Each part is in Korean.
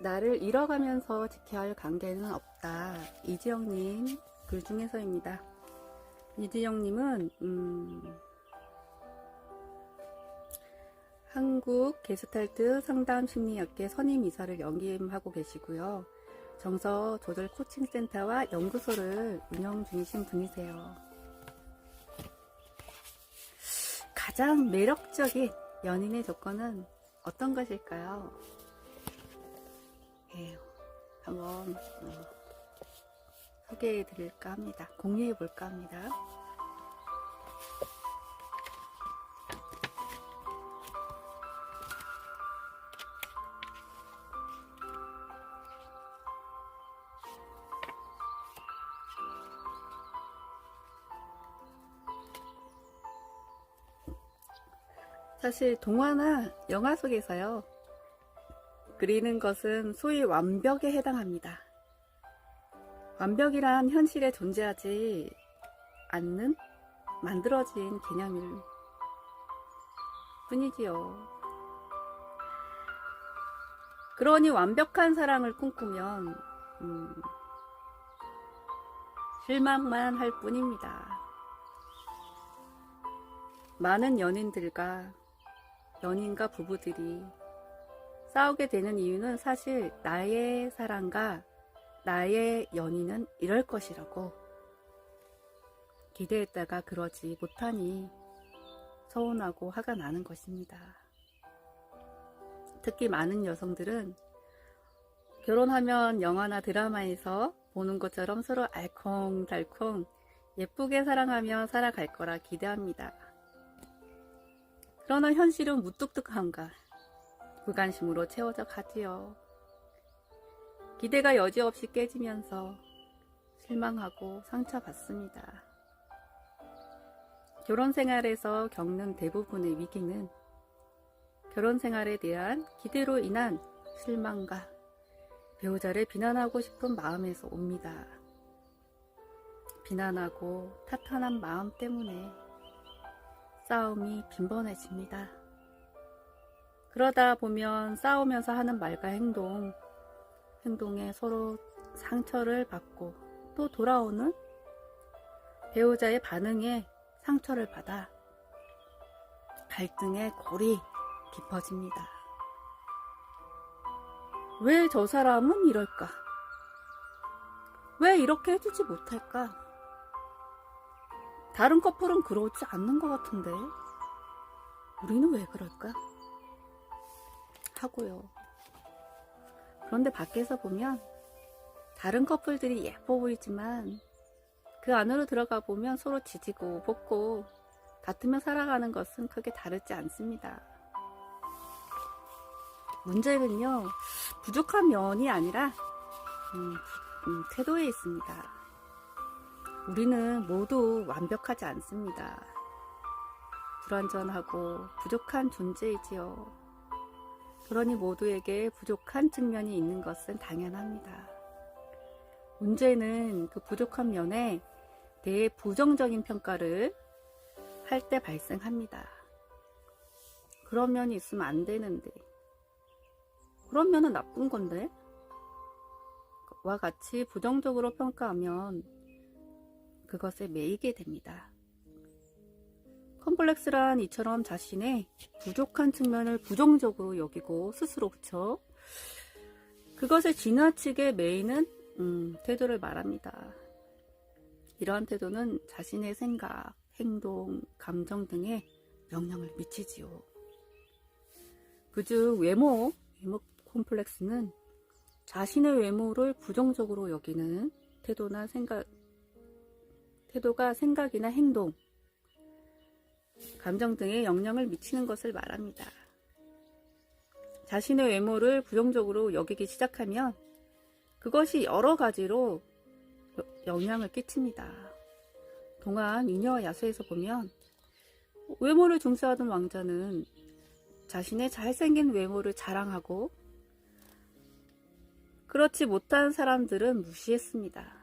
나를 잃어가면서 지켜야 할 관계는 없다. 이지영님 글 중에서입니다. 이지영님은 한국 게스탈트 상담 심리학계 선임이사를 역임하고 계시고요. 정서 조절 코칭 센터와 연구소를 운영 중이신 분이세요. 가장 매력적인 연인의 조건은 어떤 것일까요? 한번 소개해 드릴까 합니다. 공유해 볼까 합니다. 사실 동화나 영화 속에서요, 그리는 것은 소위 완벽에 해당합니다. 완벽이란 현실에 존재하지 않는 만들어진 개념일 뿐이지요. 그러니 완벽한 사랑을 꿈꾸면 실망만 할 뿐입니다. 많은 연인과 부부들이 싸우게 되는 이유는 사실 나의 사랑과 나의 연인은 이럴 것이라고 기대했다가 그러지 못하니 서운하고 화가 나는 것입니다. 특히 많은 여성들은 결혼하면 영화나 드라마에서 보는 것처럼 서로 알콩달콩 예쁘게 사랑하며 살아갈 거라 기대합니다. 그러나 현실은 무뚝뚝함과 무관심으로 채워져 가지요. 기대가 여지없이 깨지면서 실망하고 상처받습니다. 결혼 생활에서 겪는 대부분의 위기는 결혼 생활에 대한 기대로 인한 실망과 배우자를 비난하고 싶은 마음에서 옵니다. 비난하고 탓하는 마음 때문에 싸움이 빈번해집니다. 그러다 보면 싸우면서 하는 말과 행동에 서로 상처를 받고 또 돌아오는 배우자의 반응에 상처를 받아 갈등의 골이 깊어집니다. 왜 저 사람은 이럴까? 왜 이렇게 해주지 못할까? 다른 커플은 그러지 않는 것 같은데 우리는 왜 그럴까? 하고요. 그런데 밖에서 보면 다른 커플들이 예뻐 보이지만 그 안으로 들어가 보면 서로 지지고 볶고 다투며 살아가는 것은 크게 다르지 않습니다. 문제는요, 부족한 면이 아니라 태도에 있습니다. 우리는 모두 완벽하지 않습니다. 불완전하고 부족한 존재이지요. 그러니 모두에게 부족한 측면이 있는 것은 당연합니다. 문제는 그 부족한 면에 대해 부정적인 평가를 할 때 발생합니다. 그런 면이 있으면 안 되는데, 그런 면은 나쁜 건데? 와 같이 부정적으로 평가하면 그것에 매이게 됩니다. 컴플렉스란 이처럼 자신의 부족한 측면을 부정적으로 여기고 스스로 그것에 지나치게 매이는 태도를 말합니다. 이러한 태도는 자신의 생각, 행동, 감정 등에 영향을 미치지요. 그중 외모 콤플렉스는 자신의 외모를 부정적으로 여기는 태도가 생각이나 행동, 감정 등에 영향을 미치는 것을 말합니다. 자신의 외모를 부정적으로 여기기 시작하면 그것이 여러 가지로 영향을 끼칩니다. 동안 미녀와 야수에서 보면 외모를 중시하던 왕자는 자신의 잘생긴 외모를 자랑하고 그렇지 못한 사람들은 무시했습니다.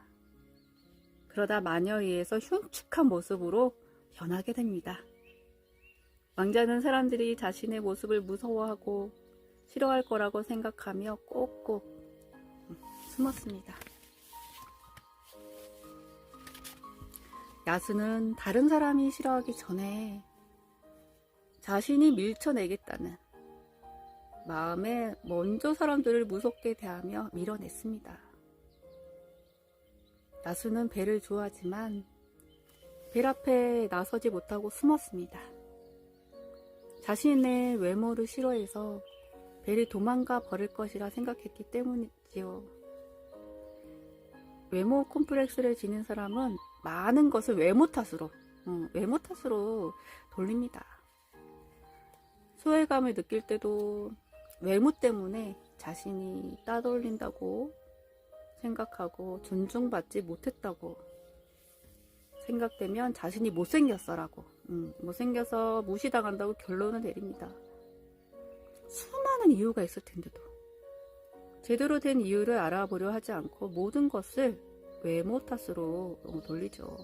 그러다 마녀에 의해서 흉측한 모습으로 변하게 됩니다. 왕자는 사람들이 자신의 모습을 무서워하고 싫어할 거라고 생각하며 꼭꼭 숨었습니다. 야수는 다른 사람이 싫어하기 전에 자신이 밀쳐내겠다는 마음에 먼저 사람들을 무섭게 대하며 밀어냈습니다. 야수는 벨을 좋아하지만 벨 앞에 나서지 못하고 숨었습니다. 자신의 외모를 싫어해서 벨이 도망가 버릴 것이라 생각했기 때문이지요. 외모 콤플렉스를 지닌 사람은 많은 것을 외모 탓으로 돌립니다. 소외감을 느낄 때도 외모 때문에 자신이 따돌린다고 생각하고 존중받지 못했다고 생각되면 자신이 못생겼어라고 못생겨서 무시당한다고 결론을 내립니다. 수많은 이유가 있을 텐데도 제대로 된 이유를 알아보려 하지 않고 모든 것을 외모 탓으로 돌리죠.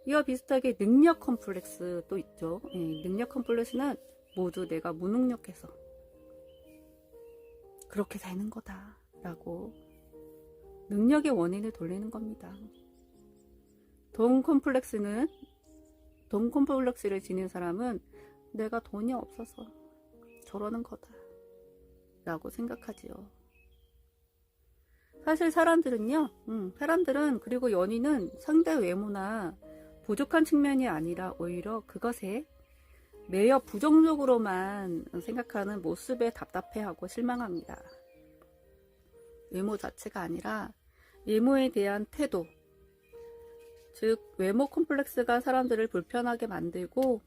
이와 비슷하게 능력 컴플렉스도 있죠. 능력 컴플렉스는 모두 내가 무능력해서 그렇게 사는 거다 라고 능력의 원인을 돌리는 겁니다. 돈 콤플렉스를 지닌 사람은 내가 돈이 없어서 저러는 거다 라고 생각하지요. 사실 사람들은 그리고 연인은 상대 외모나 부족한 측면이 아니라 오히려 그것에 매여 부정적으로만 생각하는 모습에 답답해하고 실망합니다. 외모 자체가 아니라 외모에 대한 태도, 즉 외모 콤플렉스가 사람들을 불편하게 만들고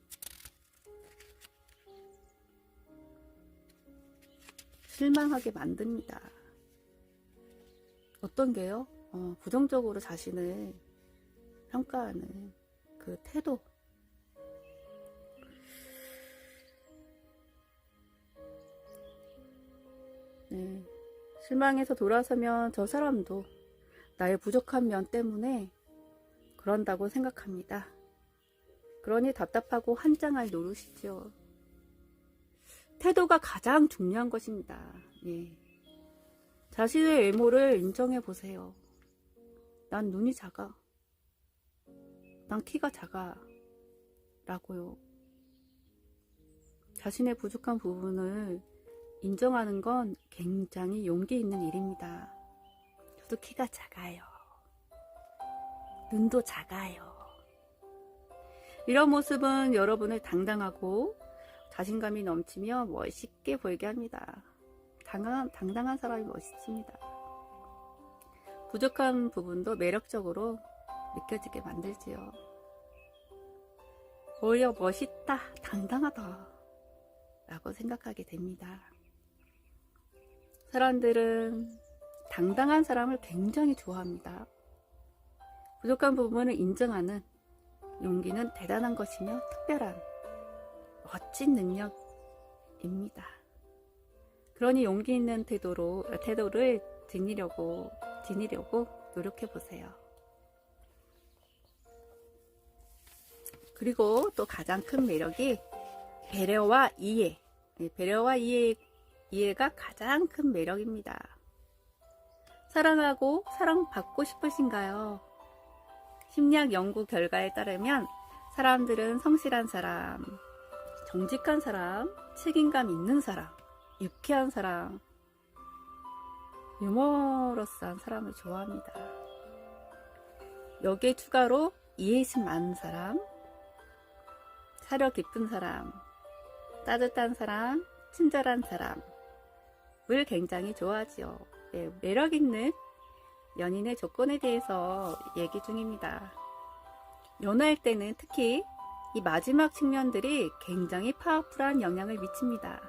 실망하게 만듭니다. 어떤 게요? 부정적으로 자신을 평가하는 그 태도. 실망해서 돌아서면 저 사람도 나의 부족한 면 때문에 그런다고 생각합니다. 그러니 답답하고 한장할 노릇이죠. 태도가 가장 중요한 것입니다. 자신의 외모를 인정해 보세요. 난 눈이 작아. 난 키가 작아. 라고요. 자신의 부족한 부분을 인정하는 건 굉장히 용기 있는 일입니다. 저도 키가 작아요. 눈도 작아요. 이런 모습은 여러분을 당당하고 자신감이 넘치며 멋있게 보이게 합니다. 당당한 사람이 멋있습니다. 부족한 부분도 매력적으로 느껴지게 만들지요. 오히려 멋있다, 당당하다 라고 생각하게 됩니다. 사람들은 당당한 사람을 굉장히 좋아합니다. 부족한 부분을 인정하는 용기는 대단한 것이며 특별한 멋진 능력입니다. 그러니 용기 있는 태도를 지니려고 노력해 보세요. 그리고 또 가장 큰 매력이 배려와 이해. 배려와 이해가 가장 큰 매력입니다. 사랑하고 사랑받고 싶으신가요? 심리학 연구 결과에 따르면 사람들은 성실한 사람, 정직한 사람, 책임감 있는 사람, 유쾌한 사람, 유머러스한 사람을 좋아합니다. 여기에 추가로 이해심 많은 사람, 사려 깊은 사람, 따뜻한 사람, 친절한 사람을 굉장히 좋아하지요. 매력 있는 연인의 조건에 대해서 얘기 중입니다. 연애할 때는 특히 이 마지막 측면들이 굉장히 파워풀한 영향을 미칩니다.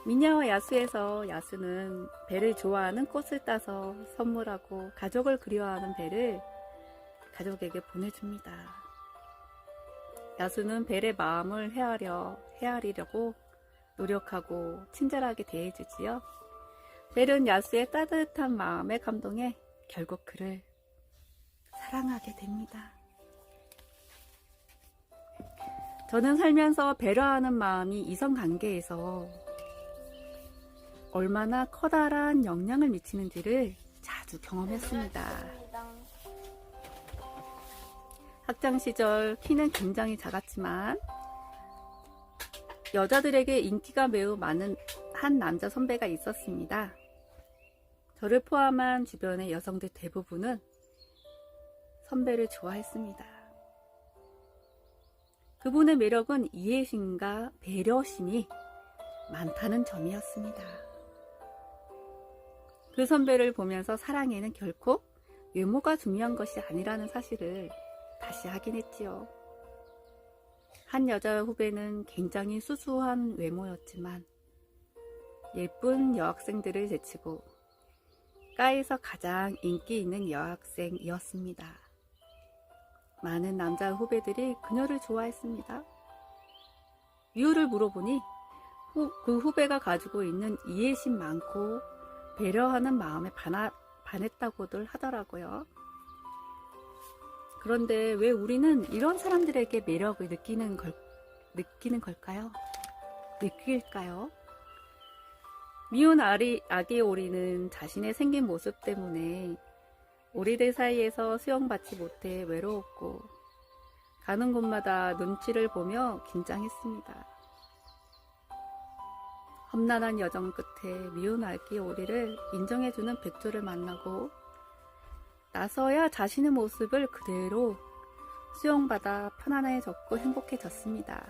미녀와 야수에서 야수는 벨을 좋아하는 꽃을 따서 선물하고 가족을 그리워하는 벨을 가족에게 보내줍니다. 야수는 벨의 마음을 헤아리려고 노력하고 친절하게 대해주지요. 벨은 야수의 따뜻한 마음에 감동해 결국 그를 사랑하게 됩니다. 저는 살면서 배려하는 마음이 이성관계에서 얼마나 커다란 영향을 미치는지를 자주 경험했습니다. 학창시절 키는 굉장히 작았지만 여자들에게 인기가 매우 많은 한 남자 선배가 있었습니다. 저를 포함한 주변의 여성들 대부분은 선배를 좋아했습니다. 그분의 매력은 이해심과 배려심이 많다는 점이었습니다. 그 선배를 보면서 사랑에는 결코 외모가 중요한 것이 아니라는 사실을 다시 확인했지요. 한 여자 후배는 굉장히 수수한 외모였지만 예쁜 여학생들을 제치고 과에서 가장 인기 있는 여학생이었습니다. 많은 남자 후배들이 그녀를 좋아했습니다. 이유를 물어보니 그 후배가 가지고 있는 이해심 많고 배려하는 마음에 반했다고들 하더라고요. 그런데 왜 우리는 이런 사람들에게 매력을 느끼는 걸까요? 느낄까요? 미운 아기 오리는 자신의 생긴 모습 때문에 오리들 사이에서 수용받지 못해 외로웠고 가는 곳마다 눈치를 보며 긴장했습니다. 험난한 여정 끝에 미운 아기 오리를 인정해주는 백조를 만나고 나서야 자신의 모습을 그대로 수용받아 편안해졌고 행복해졌습니다.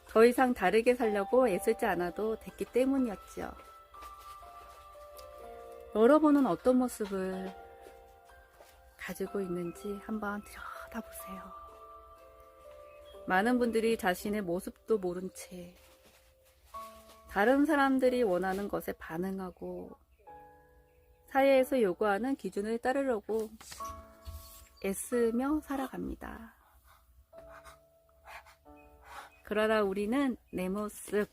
더 이상 다르게 살려고 애쓰지 않아도 됐기 때문이었지요. 여러분은 어떤 모습을 가지고 있는지 한번 들여다보세요. 많은 분들이 자신의 모습도 모른 채 다른 사람들이 원하는 것에 반응하고 사회에서 요구하는 기준을 따르려고 애쓰며 살아갑니다. 그러나 우리는 내 모습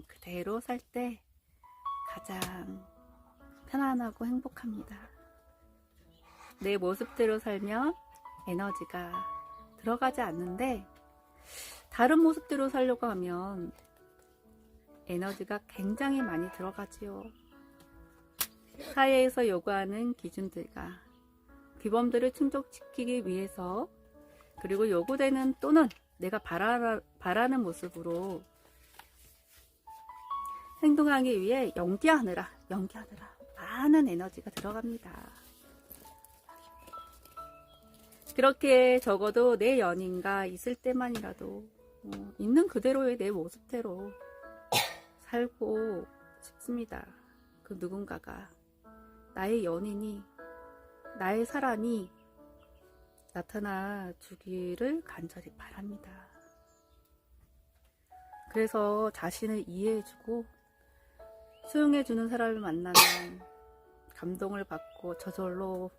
그대로 살 때 가장 편안하고 행복합니다. 내 모습대로 살면 에너지가 들어가지 않는데 다른 모습대로 살려고 하면 에너지가 굉장히 많이 들어가지요. 사회에서 요구하는 기준들과 규범들을 충족시키기 위해서 그리고 요구되는 또는 내가 바라는 모습으로 행동하기 위해 연기하느라 많은 에너지가 들어갑니다. 그렇게 적어도 내 연인과 있을 때만이라도 있는 그대로의 내 모습대로 살고 싶습니다. 그 누군가가 나의 연인이 나의 사랑이 나타나 주기를 간절히 바랍니다. 그래서 자신을 이해해주고 수용해주는 사람을 만나면 감동을 받고 저절로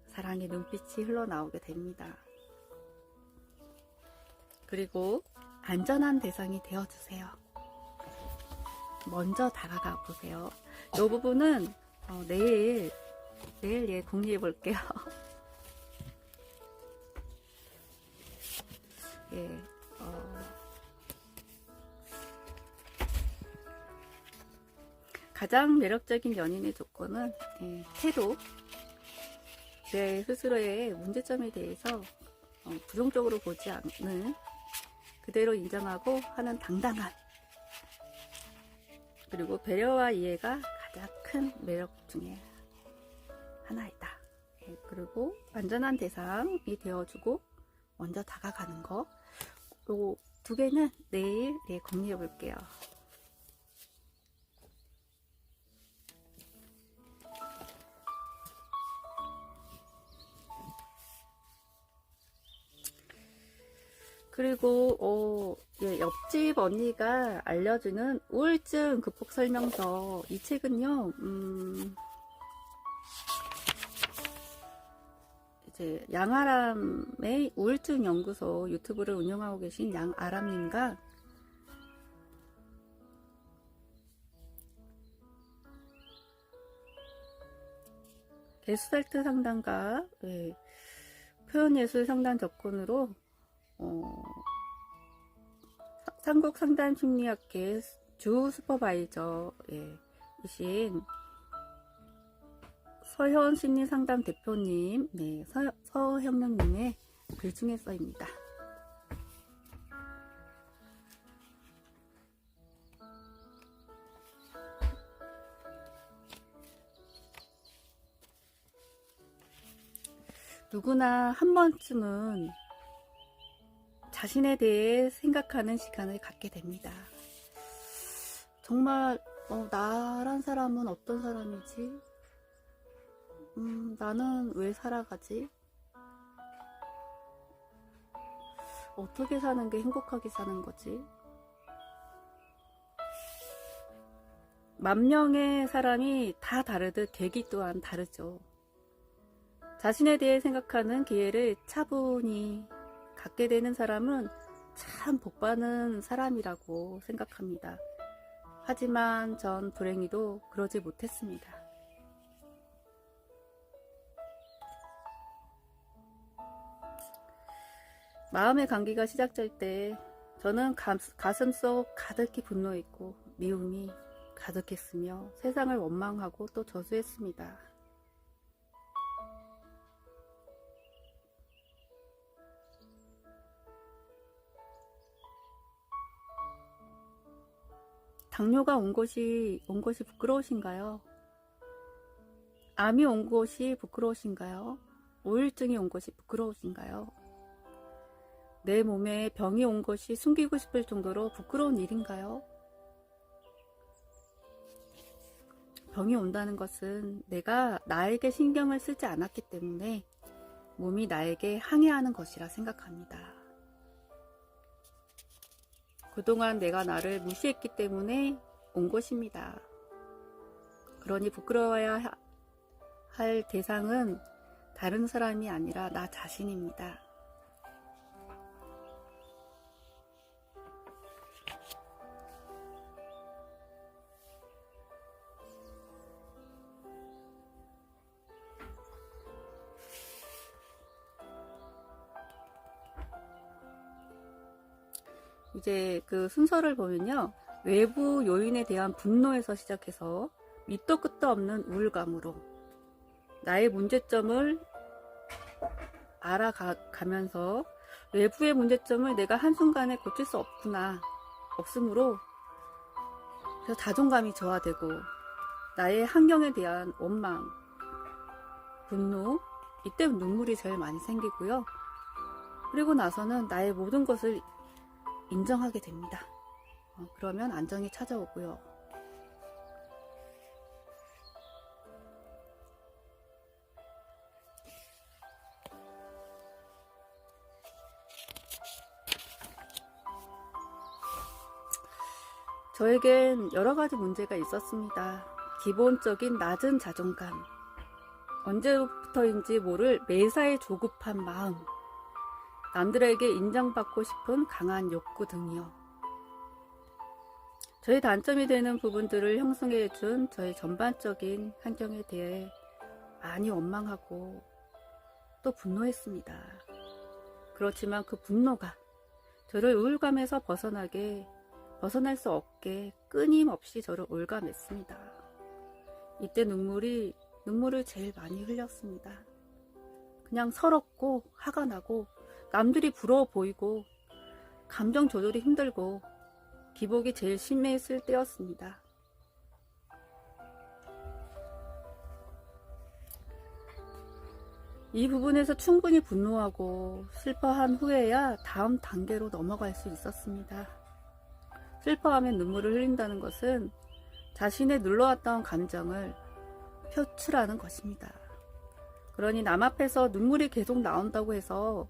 사랑의 눈빛이 흘러나오게 됩니다. 그리고 안전한 대상이 되어주세요. 먼저 다가가 보세요. 이 부분은 내일 공유해 볼게요. 예, 가장 매력적인 연인의 조건은 태도, 내 스스로의 문제점에 대해서 부정적으로 보지 않는 그대로 인정하고 하는 당당한 그리고 배려와 이해가 가장 큰 매력 중에 하나이다. 그리고 안전한 대상이 되어주고 먼저 다가가는 거, 요 두 개는 내일 공유해 볼게요. 그리고 옆집 언니가 알려주는 우울증 극복 설명서, 이 책은요 이제 양아람의 우울증 연구소 유튜브를 운영하고 계신 양아람님과 게스탈트 상담가, 표현예술 상담 접근으로 상국상담심리학회 주 슈퍼바이저 이신 서현 심리상담 대표님, 서현명님의 글 중에서입니다. 누구나 한 번쯤은 자신에 대해 생각하는 시간을 갖게 됩니다. 정말 나란 사람은 어떤 사람이지? 나는 왜 살아가지? 어떻게 사는 게 행복하게 사는 거지? 만 명의 사람이 다 다르듯 계기 또한 다르죠. 자신에 대해 생각하는 기회를 차분히 갖게 되는 사람은 참 복받는 사람이라고 생각합니다. 하지만 전 불행히도 그러지 못했습니다. 마음의 감기가 시작될 때 저는 가슴속 가득히 분노했고 미움이 가득했으며 세상을 원망하고 또 저주했습니다. 당뇨가 온 것이 부끄러우신가요? 암이 온 것이 부끄러우신가요? 우울증이 온 것이 부끄러우신가요? 내 몸에 병이 온 것이 숨기고 싶을 정도로 부끄러운 일인가요? 병이 온다는 것은 내가 나에게 신경을 쓰지 않았기 때문에 몸이 나에게 항해하는 것이라 생각합니다. 그동안 내가 나를 무시했기 때문에 온 것입니다. 그러니 부끄러워야 할 대상은 다른 사람이 아니라 나 자신입니다. 이제 그 순서를 보면요. 외부 요인에 대한 분노에서 시작해서 밑도 끝도 없는 우울감으로 나의 문제점을 알아가면서 외부의 문제점을 내가 한순간에 고칠 수 없으므로 그래서 자존감이 저하되고 나의 환경에 대한 원망, 분노, 이때 눈물이 제일 많이 생기고요. 그리고 나서는 나의 모든 것을 인정하게 됩니다. 그러면 안정이 찾아오고요. 저에겐 여러 가지 문제가 있었습니다. 기본적인 낮은 자존감, 언제부터인지 모를 매사에 조급한 마음, 남들에게 인정받고 싶은 강한 욕구 등이요. 저의 단점이 되는 부분들을 형성해준 저의 전반적인 환경에 대해 많이 원망하고 또 분노했습니다. 그렇지만 그 분노가 저를 우울감에서 벗어날 수 없게 끊임없이 저를 올가맸습니다. 이때 눈물을 제일 많이 흘렸습니다. 그냥 서럽고 화가 나고 남들이 부러워 보이고 감정 조절이 힘들고 기복이 제일 심했을 때였습니다. 이 부분에서 충분히 분노하고 슬퍼한 후에야 다음 단계로 넘어갈 수 있었습니다. 슬퍼하면 눈물을 흘린다는 것은 자신의 눌러왔던 감정을 표출하는 것입니다. 그러니 남 앞에서 눈물이 계속 나온다고 해서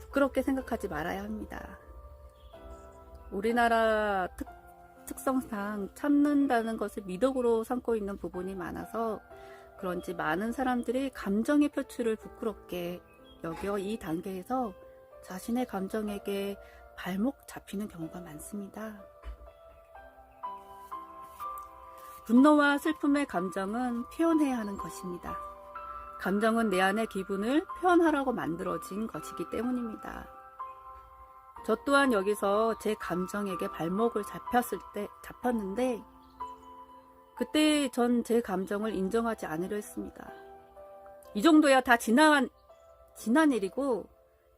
부끄럽게 생각하지 말아야 합니다. 우리나라 특성상 참는다는 것을 미덕으로 삼고 있는 부분이 많아서 그런지 많은 사람들이 감정의 표출을 부끄럽게 여겨 이 단계에서 자신의 감정에게 발목 잡히는 경우가 많습니다. 분노와 슬픔의 감정은 표현해야 하는 것입니다. 감정은 내 안의 기분을 표현하라고 만들어진 것이기 때문입니다. 저 또한 여기서 제 감정에게 발목을 잡혔는데, 그때 전 제 감정을 인정하지 않으려 했습니다. 이 정도야 다 지난 일이고,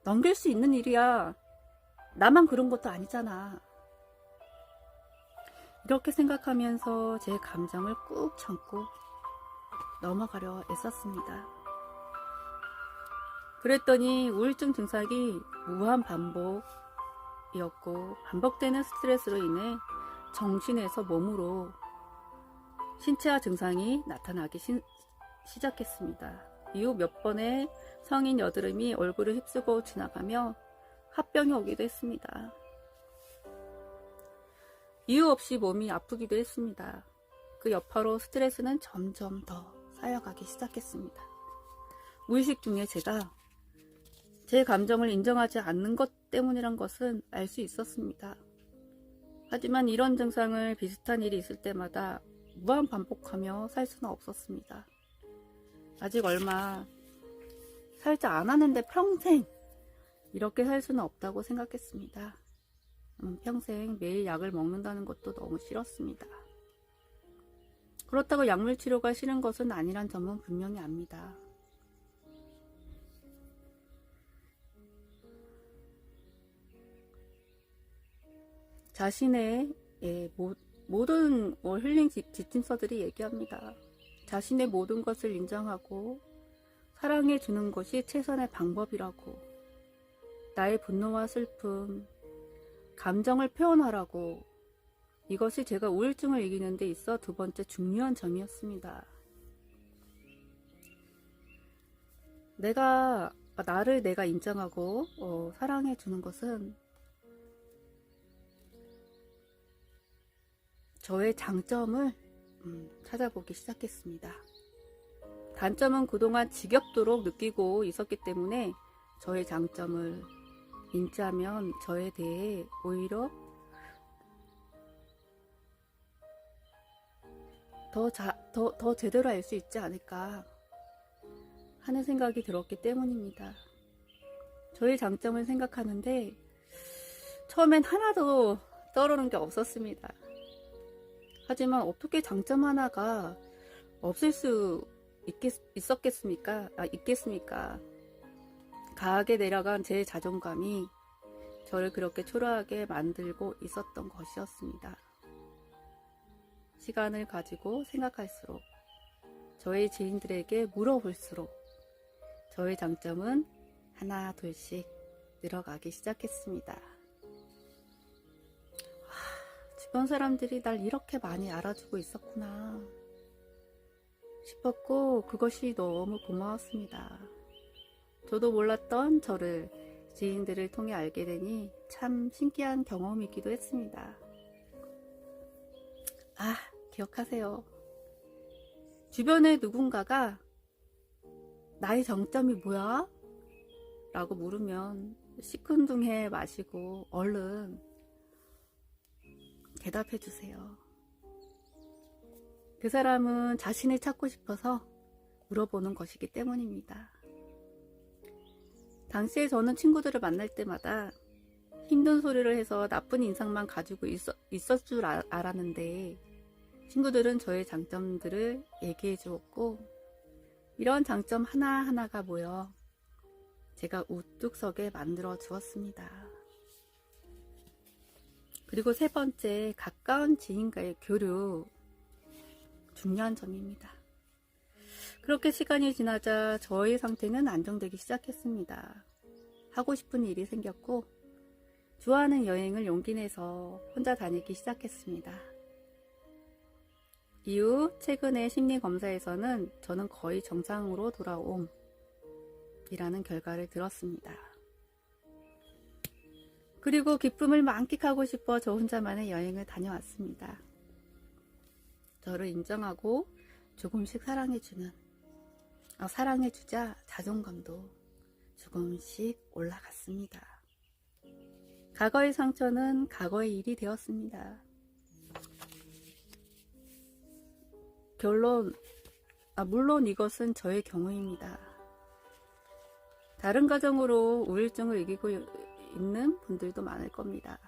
넘길 수 있는 일이야. 나만 그런 것도 아니잖아. 이렇게 생각하면서 제 감정을 꾹 참고 넘어가려 애썼습니다. 그랬더니 우울증 증상이 무한 반복이었고, 반복되는 스트레스로 인해 정신에서 몸으로 신체화 증상이 나타나기 시작했습니다. 이후 몇 번의 성인 여드름이 얼굴을 휩쓰고 지나가며 화병이 오기도 했습니다. 이유 없이 몸이 아프기도 했습니다. 그 여파로 스트레스는 점점 더 쌓여가기 시작했습니다. 무의식 중에 제가 제 감정을 인정하지 않는 것 때문이란 것은 알 수 있었습니다. 하지만 이런 증상을 비슷한 일이 있을 때마다 무한 반복하며 살 수는 없었습니다. 아직 얼마 살지 않았는데 평생 이렇게 살 수는 없다고 생각했습니다. 평생 매일 약을 먹는다는 것도 너무 싫었습니다. 그렇다고 약물 치료가 싫은 것은 아니란 점은 분명히 압니다. 자신의 모든 힐링 지침서들이 얘기합니다. 자신의 모든 것을 인정하고 사랑해 주는 것이 최선의 방법이라고, 나의 분노와 슬픔, 감정을 표현하라고, 이것이 제가 우울증을 이기는 데 있어 두 번째 중요한 점이었습니다. 나를 내가 인정하고 사랑해 주는 것은 저의 장점을 찾아보기 시작했습니다. 단점은 그동안 지겹도록 느끼고 있었기 때문에 저의 장점을 인지하면 저에 대해 오히려 더 제대로 알 수 있지 않을까 하는 생각이 들었기 때문입니다. 저의 장점을 생각하는데 처음엔 하나도 떠오르는 게 없었습니다. 하지만 어떻게 장점 하나가 없을 수 있겠습니까? 가하게 내려간 제 자존감이 저를 그렇게 초라하게 만들고 있었던 것이었습니다. 시간을 가지고 생각할수록, 저의 지인들에게 물어볼수록 저의 장점은 하나 둘씩 늘어가기 시작했습니다. 주변 사람들이 날 이렇게 많이 알아주고 있었구나 싶었고, 그것이 너무 고마웠습니다. 저도 몰랐던 저를 지인들을 통해 알게 되니 참 신기한 경험이기도 했습니다. 기억하세요. 주변에 누군가가 나의 장점이 뭐야? 라고 물으면 시큰둥해 마시고 얼른 대답해 주세요. 그 사람은 자신을 찾고 싶어서 물어보는 것이기 때문입니다. 당시에 저는 친구들을 만날 때마다 힘든 소리를 해서 나쁜 인상만 가지고 있었을 줄 알았는데, 친구들은 저의 장점들을 얘기해 주었고, 이런 장점 하나하나가 모여 제가 우뚝 서게 만들어 주었습니다. 그리고 세 번째, 가까운 지인과의 교류. 중요한 점입니다. 그렇게 시간이 지나자 저의 상태는 안정되기 시작했습니다. 하고 싶은 일이 생겼고, 좋아하는 여행을 용기 내서 혼자 다니기 시작했습니다. 이후 최근의 심리검사에서는 저는 거의 정상으로 돌아옴이라는 결과를 들었습니다. 그리고 기쁨을 만끽하고 싶어 저 혼자만의 여행을 다녀왔습니다. 저를 인정하고 조금씩 사랑해주자 자존감도 조금씩 올라갔습니다. 과거의 상처는 과거의 일이 되었습니다. 물론 이것은 저의 경우입니다. 다른 가정으로 우울증을 있는 분들도 많을 겁니다.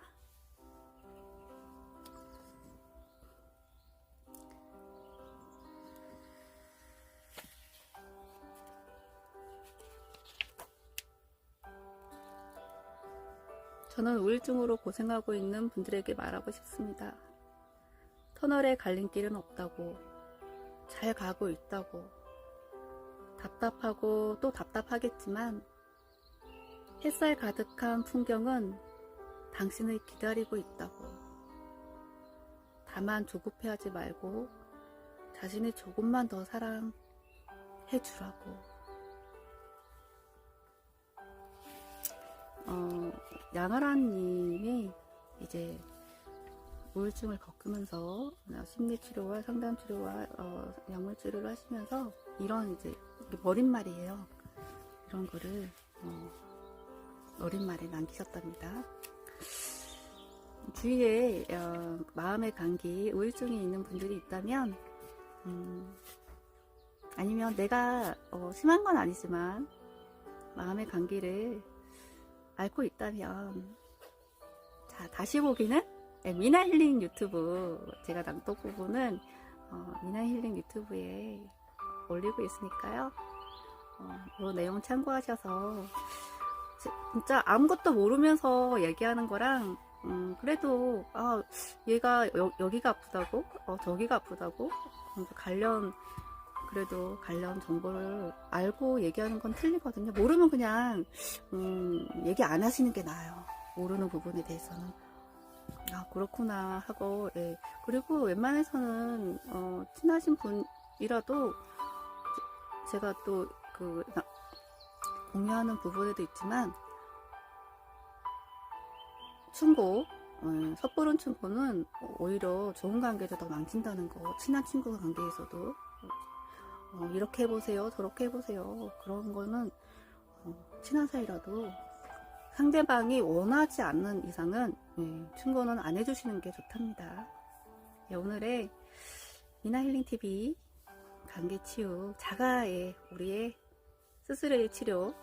저는 우울증으로 고생하고 있는 분들에게 말하고 싶습니다. 터널에 갈림길은 없다고, 잘 가고 있다고, 답답하고 또 답답하겠지만 햇살 가득한 풍경은 당신을 기다리고 있다고. 다만 조급해하지 말고 자신을 조금만 더 사랑해 주라고. 양아라님이 이제 우울증을 겪으면서 심리치료와 상담치료와 약물치료를 하시면서 이런 이제 어린말이에요. 이런 거를 어린말에 남기셨답니다. 주위에 마음의 감기, 우울증이 있는 분들이 있다면 아니면 내가 심한 건 아니지만 마음의 감기를 앓고 있다면 자, 다시 보기는 미나힐링 유튜브, 제가 낭독 부분은 미나힐링 유튜브에 올리고 있으니까요. 이 내용 참고하셔서 진짜 아무것도 모르면서 얘기하는 거랑 그래도 얘가 여기가 아프다고 저기가 아프다고 그래도 관련 정보를 알고 얘기하는 건 틀리거든요. 모르면 그냥 얘기 안 하시는 게 나아요. 모르는 부분에 대해서는 그렇구나 하고. 예. 그리고 웬만해서는 친하신 분이라도 제가 또 공유하는 부분에도 있지만 충고, 섣부른 충고는 오히려 좋은 관계도 더 망친다는 거. 친한 친구 관계에서도 이렇게 해보세요, 저렇게 해보세요. 그런 거는 친한 사이라도 상대방이 원하지 않는 이상은 충고는 안 해주시는 게 좋답니다. 오늘의 미나힐링TV 관계치유, 자가의 우리의 스스로의 치료,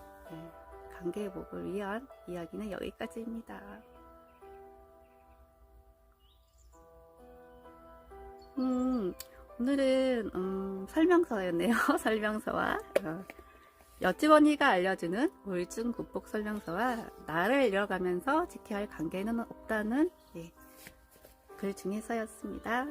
관계회복을 위한 이야기는 여기까지입니다. 오늘은 설명서였네요. 설명서와 옆집 언니가 알려주는 우울증 극복 설명서와 나를 잃어가면서 지켜야 할 관계는 없다는 글 중에서였습니다.